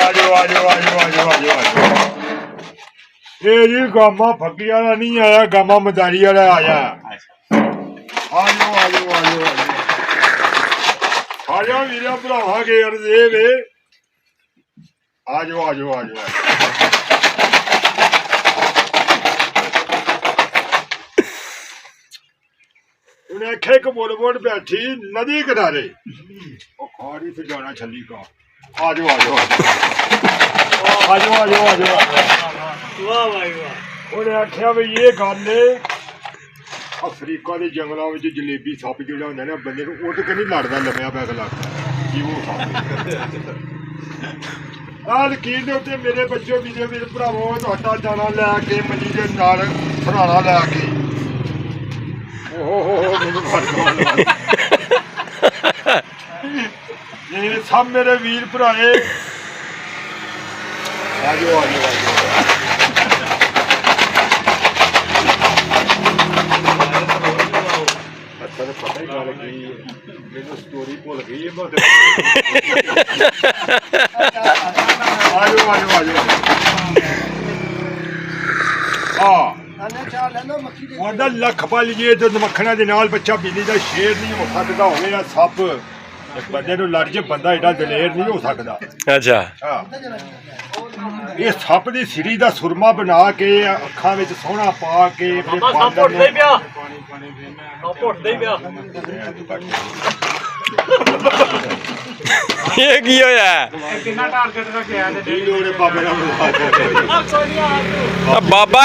आजो आजो आजो आजो आजो आजो ये जी गामा फकी वाला नहीं आया, गामा मदारी वाला आया। आजो आजो आजो आजो आजा वीरा भरावा के अर्जे वे आजो आजो आजो उन्हें आखे कमोड़ मोड़ बैठी नदी किनारे खाड़ी से जाना छली का आजो आजो आजो आजो आजो वाह भाई वाह उन्हें आख्या भाई ये गल अफ्रीका के जंगलों में जलेबी सप जो होंगे ना बंदे को वो तो कहीं लड़ता लम्या पै खिला कि वो लकीर के उत्ते मेरे बच्चों मेरे मेरे भरावो आटा दाना लैके मंजी के नाल सराहना लैके ये सब मेरे वीर भराए आजो आजो आजो अच्छा तो पता ही गल की मैनू स्टोरी भुल गई है आजो आजो आजो हाँ लख पल जे जो मक्खना के नाल बच्चा बिल्ली का शेर नहीं हो सकता हो सप बंदे लड़ जे बंदा एडा दलेर नहीं हो सकता। अच्छा ये सप की सिरी का सुरमा बना के अखा सोहना पा के ये की होया बाबा